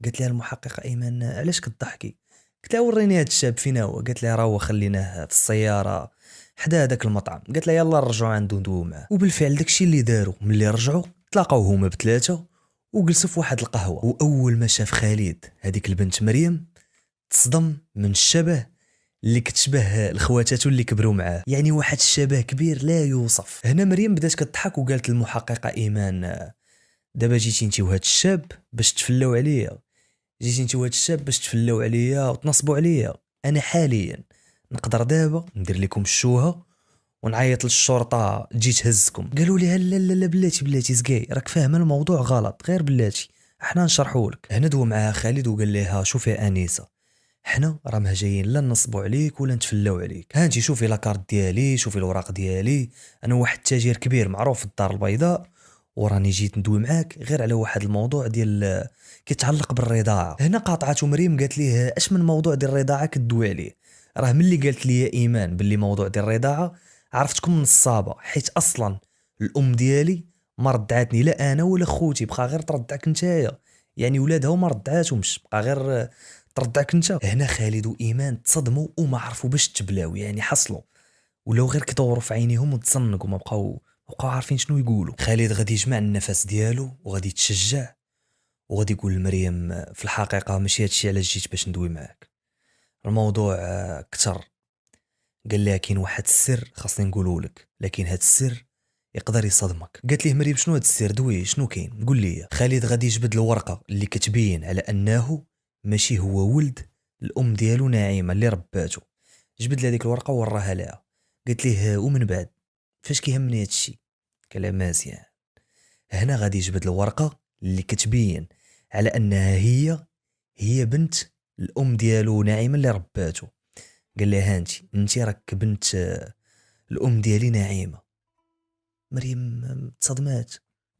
قالت لها المحققه ايمان علاش كتضحكي. قلت لها وريني هاد الشاب فين هو. قالت لها راه خليناه في السياره حدا هذاك المطعم. قالت لها يلا نرجعوا عنده ندويو معاه. وبالفعل داكشي اللي داروا ملي رجعوا تلاقاو هما بثلاثه وجلسوا في واحد القهوه. واول ما شاف خالد هذيك البنت مريم تصدم من الشبه اللي كتشبه الخواتاتو اللي كبروا معاه يعني واحد الشبه كبير لا يوصف. هنا مريم بدات كتضحك وقالت للمحققه ايمان دابا جيتي انت وهاد الشاب باش تفلاو عليا. جيتي انت وهاد الشاب باش تفلاو عليا وتنصبوا عليا. انا حاليا نقدر دابا ندير لكم الشوهه ونعيط للشرطه تجي تهزكم. قالوا لي لا لا لا بلاتي زكاي راك فاهمه الموضوع غلط غير بلاتي احنا نشرحوا لك. هنا دوا معها خالد وقال لها شوفي انيسه حنا راه ما جايين لا نصبوا عليك ولا نتفلاو عليك. ها انت شوفي لاكارت ديالي شوفي الوراق ديالي انا واحد التاجر كبير معروف في الدار البيضاء وراني جيت ندوي معاك غير على واحد الموضوع ديال كيتعلق بالرضاعه. هنا قاطعته مريم قالت ليه اش من موضوع ديال الرضاعه كدوي عليه. راه ملي قالت لي ايمان باللي موضوع ديال الرضاعه عرفتكم نصابه حيت اصلا الام ديالي ما رضعتني لا انا ولا خوتي بقى غير ترضعك نتايا يعني ولادها وما رضعاتهمش بقى غير ترضعك انت. هنا خالد وايمان تصدموا وما عرفوا باش تبلاو يعني حصلوا ولاو غير كيدوروا في عينيهم وتصنقوا ما بقاو عارفين شنو يقولوا. خالد غادي يجمع النفس ديالو وغادي يتشجع وغادي يقول لمريم في الحقيقه ماشي هادشي علاش جيت باش ندوي معاك الموضوع كتر. قال لها كاين واحد السر خاصني نقوله لك لكن هاد السر يقدر يصدمك. قالت ليه مريم شنو هاد السر دوي شنو كاين قول لي. خالد غادي يجبد الورقه اللي كتبين على انه ماشي هو ولد الام ديالو نعيمه اللي رباتو. جبد لها ديك الورقه وراها لها. قالت ليه ومن بعد فاش كيهمني هادشي. قال لها مزيان. هنا غادي يجبد الورقه اللي كتبين على انها هي بنت الام ديالو نعيمه اللي رباتو. قال لها انت راك بنت الام ديالي نعيمه. مريم تصدمات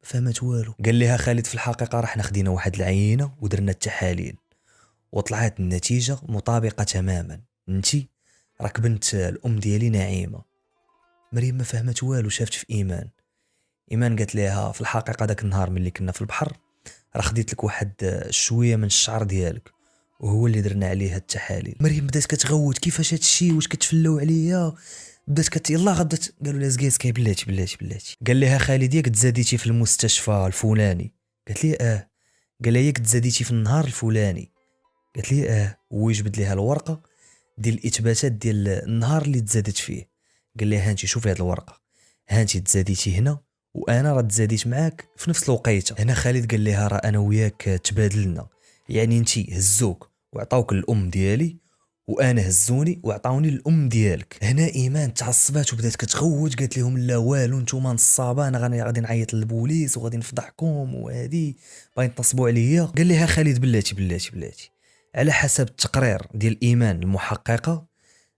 ما فهمت والو. قال لها خالد في الحقيقه رحنا خدينا واحد العينه ودرنا التحاليل وطلعت النتيجه مطابقه تماما انتي راك بنت الام ديالي نعيمه. مريم ما فهمت والو شافت في ايمان قالت لها في الحقيقه داك النهار ملي كنا في البحر راه خديت لك واحد شويه من الشعر ديالك وهو اللي درنا عليه التحاليل. مريم بدات كتغوت كيفاش هادشي واش كتفلاو عليا بدات يلا غدت. قالوا لها زكي بلاتي. قال لها خالد ياك تزاديتي في المستشفى الفلاني. قالت لي قال لها ياك تزاديتي في النهار الفلاني. قالت لي ويجبد لها الورقه ديال الاثباتات ديال النهار اللي تزادت فيه. قال لها هانتي شوفي هاد الورقه هانتي تزاديتي هنا وانا راه تزاديت معاك في نفس الوقيته. هنا خالد قال لها راه انا وياك تبادلنا يعني انتي هزوك وعطاوك الام ديالي وانا هزوني وعطاوني الام ديالك. هنا ايمان تعصبات وبدات كتغوت قالت لهم لا والو نتوما نصابه انا غادي نعيط للبوليس وغادي نفضحكم وهادي باغي تنصبوا عليا. قال لها خالد بلاتي على حسب التقرير ديال ايمان المحققه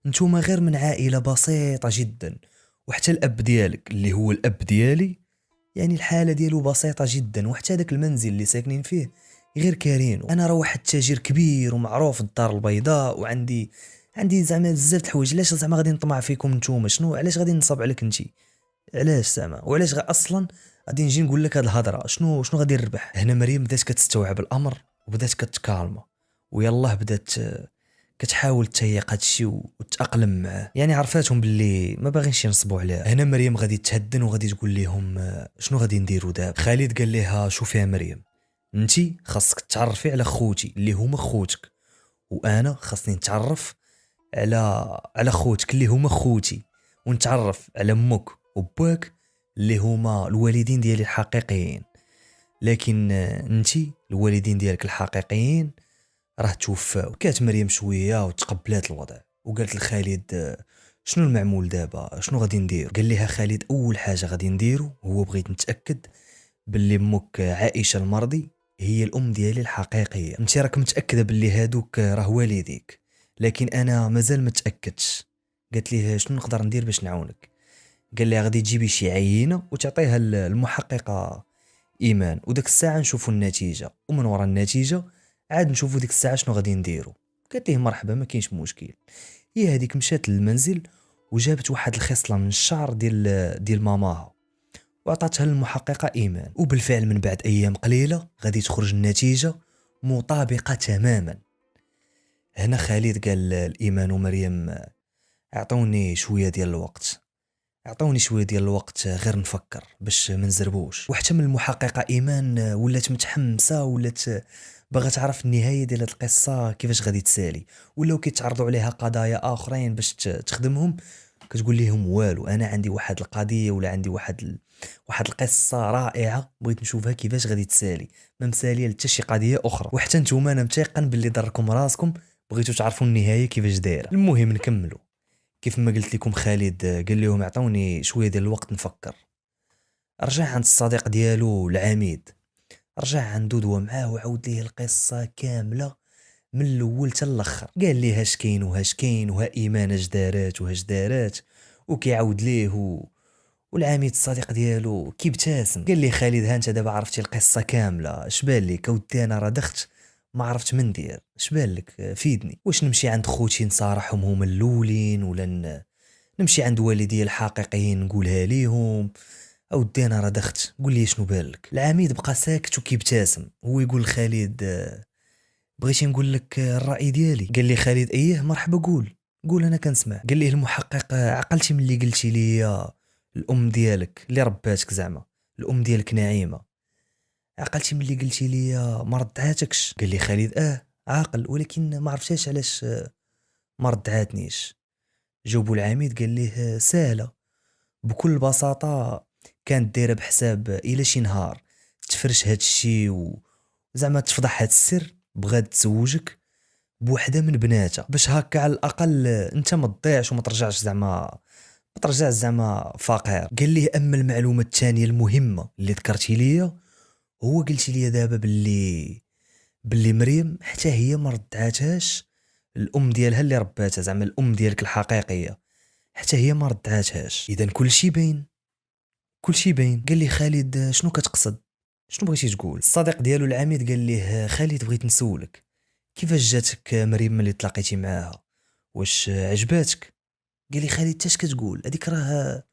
نتوما غير من عائله بسيطه جدا وحتى الاب ديالك اللي هو الاب ديالي يعني الحاله ديالو بسيطه جدا وحتى داك المنزل اللي ساكنين فيه غير كارينو. انا راه واحد تاجر كبير ومعروف في الدار البيضاء وعندي زعما بزاف د الحوايج. علاش زعما غادي نطمع فيكم نتوما شنو علاش غادي نصاب عليك انتي علاش زعما وعلاش اصلا غادي نجي نقول لك هاد الهضره شنو غادي نربح. هنا مريم بدات كتستوعب الامر وبدات كتكالما ويلا بدات كتحاول تيق هادشي وتأقلم معاه. يعني عرفاتهم باللي ما باغينش ينصبوا عليها. هنا مريم غادي تهدن وغادي تقول لهم شنو غادي نديروا دابا. خالد قال لها شوفي يا مريم، انتي خاصك تعرفي على خوتي اللي هما خوتك، وانا خاصني نتعرف على خوتك اللي هما خوتي، ونتعرف على امك وباك اللي هما الوالدين ديالي الحقيقيين. لكن انتي الوالدين ديالك الحقيقيين راه توفاو. كانت مريم شويه وتقبلات الوضع وقالت لخالد شنو المعمول دابا، شنو غادي ندير؟ قال لها خالد اول حاجه غادي نديرو هو بغيت نتاكد باللي امك عائشه المرضي هي الام ديالي الحقيقيه. انت راك متاكده باللي هادوك راه والديك؟ لكن انا مازال متاكدش. قالت ليه شنو نقدر ندير باش نعاونك؟ قال لها غادي تجيبي شي عينه وتعطيها المحققه ايمان، وداك الساعه نشوفوا النتيجه، ومن وراء النتيجه عاد نشوفوا ديك الساعه شنو غادي نديروا. قالت ليه مرحبا ما كاينش مشكل. هي هذيك مشات للمنزل وجابت واحد الخصله من الشعر ديال ماماها وعطاتها للمحققه ايمان، وبالفعل من بعد ايام قليله غادي تخرج النتيجه مطابقه تماما. هنا خالد قال الايمان ومريم اعطوني شويه ديال الوقت، اعطوني شويه ديال الوقت غير نفكر باش ما نزربوش. وحتى من المحققه ايمان ولات متحمسه، ولات باغا تعرف النهايه ديال هاد القصه كيفاش غادي تسالي، ولاو كيتعرضوا عليها قضايا اخرين باش تخدمهم. كتقول لهم والو، انا عندي واحد القضيه ولا عندي واحد القصه رائعه بغيت نشوفها كيفاش غادي تسالي، ما مساليه حتى شي قضيه اخرى. وحتى نتوما انا متيقن باللي ضركم راسكم بغيتوا تعرفوا النهايه كيفاش دايره. المهم نكملوا. كيف ما قلت لكم خالد قال لهم اعطوني شويه ديال الوقت نفكر. رجع عند الصديق ديالو العميد، رجع عنده دوا معاه وعاود ليه القصه كامله من الاول حتى الاخر. قال ليه اش كاين وهاش كاين وها ايمان اش دارات وهاش دارات، وكيعاود ليه والعميد الصديق ديالو كيبتسم. قال لي خالد ها انت دابا عرفتي القصه كامله، اش بان لك اودي؟ انا راه دخت ما عرفت من ندير، اش بان لك؟ فيدني. واش نمشي عند خوتي نصارحهم هما الاولين، ولا نمشي عند والدي الحقيقيين نقولها ليهم؟ اودي انا راه دخت، قول لي شنو بالك؟ العميد بقى ساكت وكيبتسم. هو يقول لخالد بغيتي نقول لك الراي ديالي؟ قال لي خالد ايه مرحبا قول انا كنسمع. قال لي المحقق عقلتي من اللي قلتي لي الام ديالك اللي رباتك، زعما الام ديالك نعيمه، عقلتي من اللي قلتي لي ما ردعاتكش؟ قال لي خالد عاقل، ولكن ما عرفتش علاش ما ردعاتنيش. جاوبوا العميد قال ليه سهله بكل بساطه، كانت دايره بحساب الى شي نهار تفرش هاد الشيء وزعما تفضح هاد السر، بغات تزوجك بوحده من بناتها باش هكا على الاقل انت ما تضيعش وما ترجعش زعما فقير. قال ليه اما المعلومه الثانيه المهمه اللي ذكرتي ليا، هو قلتي لي دابا باللي مريم حتى هي ما ردعاتهاش الام ديالها اللي رباتها، زعما الام ديالك الحقيقيه حتى هي ما ردعاتهاش. اذا كل شيء باين. قال لي خالد شنو كتقصد؟ شنو بغيتي تقول؟ الصديق ديالو العميد قال ليه خالد بغيت نسولك كيفاش جاتك مريم ملي تلاقيتي معاها، واش عجباتك؟ قال لي خالد تاش كتقول؟ هذيك راه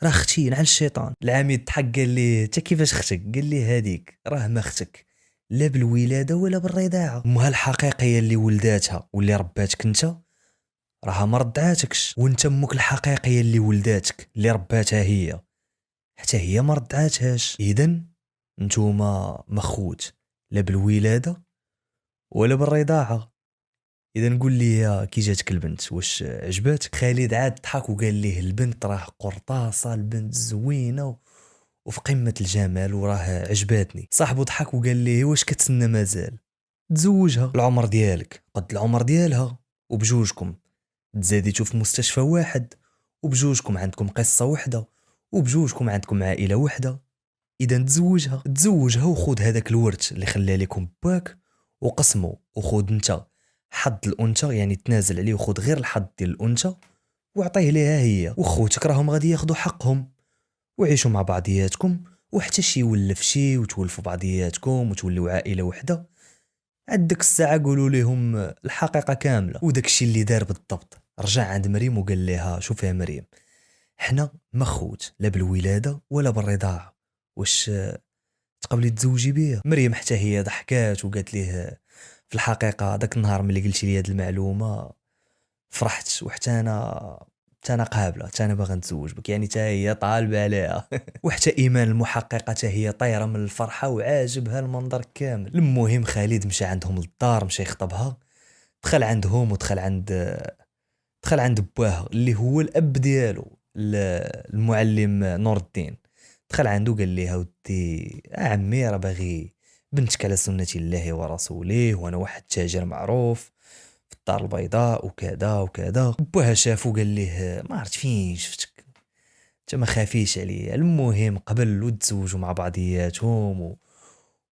اختي نعل الشيطان. العميد ضحك قال لي تا كيفاش اختك؟ قال لي هذيك راه ما اختك لا بالولاده ولا بالرضاعه، امها الحقيقيه اللي ولداتها واللي رباتك انت راها ما ردعاتكش، وانت امك الحقيقيه اللي ولداتك اللي رباتها هي حتى هي ما ردعاتهاش. اذا نتوما مخوت لا بالولاده ولا بالرضاعه. اذا نقول لي كي جاتك البنت واش عجباتك؟ خالد عاد ضحك وقال ليه البنت راه قرطاسه، البنت زوينه وفي قمه الجمال وراه عجباتني. صاحبه ضحك وقال ليه واش كتسنى مازال؟ تزوجها، العمر ديالك قد العمر ديالها، وبجوجكم تزاديتوا في مستشفى واحد، وبجوجكم عندكم قصه وحده، وبجوجكم عندكم عائله وحده. اذا تزوجها وخذ هذاك الورث اللي خلى لكم باك وقسمه، وخذ انت حظ الانثى، يعني تنازل عليه وخذ غير الحظ ديال الانثى وعطيه ليها هي، وخوتك راهم غادي ياخذوا حقهم وعيشوا مع بعضياتكم، وحتى شي يولف شي وتولفوا بعضياتكم وتولوا عائله وحده. عندك الساعه قولوا لهم الحقيقه كامله. وداك الشيء اللي دار بالضبط. رجع عند مريم وقال لها شوف يا مريم، حنا ما خوت لا بالولاده ولا بالرضاعه، واش تقبلي تزوجي بيا؟ مريم حتى هي ضحكات وقالت ليه في الحقيقه داك النهار ملي قلتي لي هاد المعلومه فرحت، وحتى انا قابله، حتى انا باغا نتزوج بك، يعني حتى هي طالبه عليها. وحتى ايمان المحققه حتى هي طايره من الفرحه وعاجبها المنظر كامل. المهم خالد مشى عندهم للدار، مشى يخطبها، دخل عندهم دخل عند باها اللي هو الاب ديالو، المعلم نور الدين. دخل عنده قال ليه ودي عمي راه باغي بنتك على سنة الله ورسوله، وانا واحد تاجر معروف في الدار البيضاء وكذا وكذا. باها شافو قال ليه ما عرفت فين شفتك، انت ما خافيش عليا. المهم قبل وتزوجوا مع بعضياتهم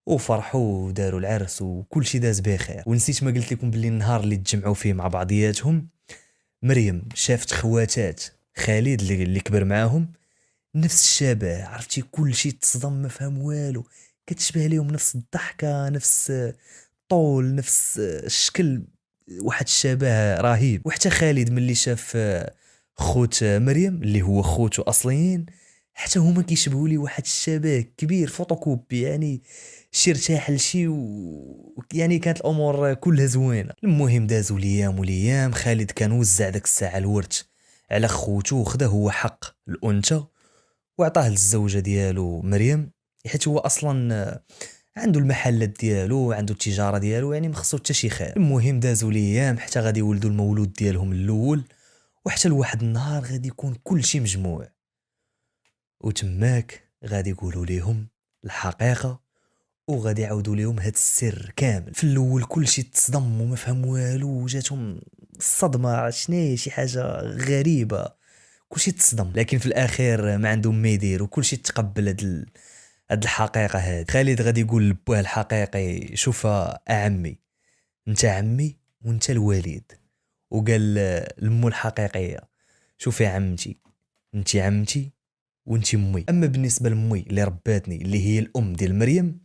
وفرحوا وداروا العرس وكل شيء داز بخير. ونسيت ما قلت لكم باللي النهار اللي تجمعوا فيه مع بعضياتهم مريم شافت خواتات خالد اللي كبر معاهم نفس الشبه، عرفتي كل شيء تصدم ما فهم والو، كتشبه ليهم نفس الضحكه، نفس الطول، نفس الشكل، واحد الشبه رهيب. وحتى خالد ملي شاف خوت مريم اللي هو خوتو اصليين، حتى هما كيشبهوا لي واحد الشبه كبير فوتوكوبي، يعني شي ارتاح لشي يعني كانت الامور كلها زوينه. المهم دازوا الايام والايام، خالد كان وزع داك الساعه الورث على خوتو وخدا هو حق الانثى وعطاه للزوجه ديالو مريم، حيت هو اصلا عنده المحلات ديالو، عنده التجاره ديالو، يعني ما خصو حتى شي خير. المهم دازوا الايام حتى غادي يولدوا المولود ديالهم الاول، وحتى لواحد النهار غادي يكون كل شيء مجموع، وتماك غادي يقولوا ليهم الحقيقه وغادي يعاودوا ليهم هاد السر كامل. في الاول كل شيء تصدم وما فهم والو، وجاتهم الصدمه، شنو شي حاجه غريبه، كل شيء تصدم. لكن في الاخير ما عندهم ما يدير وكل شيء تقبل هاد الحقيقه. هاد خالد غادي يقول لبوه الحقيقي شوف اعمي، انت عمي وانت الوالد. وقال لمو الحقيقيه شوف يا عمتي، انت عمتي وانت امي. اما بالنسبه لامي اللي رباتني اللي هي الام ديال مريم،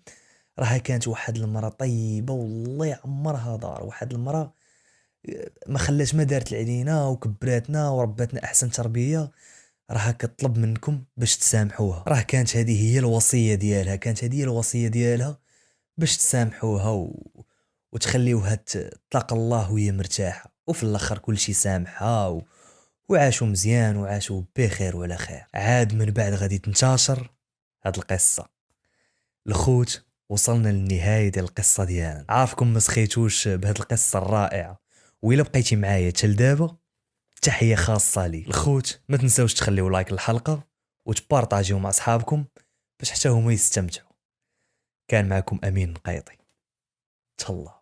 راها كانت واحد المراه طيبه والله يعمرها دار، واحد المراه ما خلات ما دارت علينا وكبراتنا ورباتنا احسن تربيه. راها كطلب منكم باش تسامحوها، راه كانت هذه هي الوصيه ديالها، كانت هذه هي الوصيه ديالها باش تسامحوها وتخليوها تلاقى الله وهي مرتاحه. وفي الاخر كل شيء سامحها وعاشوا مزيان وعاشوا بخير وعلى خير. عاد من بعد غادي تنتشر هاد القصه. الخوت وصلنا للنهايه ديال القصه ديالنا. عارفكم ما سخيتوش بهاد القصه الرائعه، وإلا بقيتي معايا حتى لدابا تحيه خاصه لي. الخوت ما تنساوش تخليو لايك للحلقه وتبارطاجيو مع اصحابكم باش حتى هما يستمتعوا. كان معكم امين نقيطي، تهلا.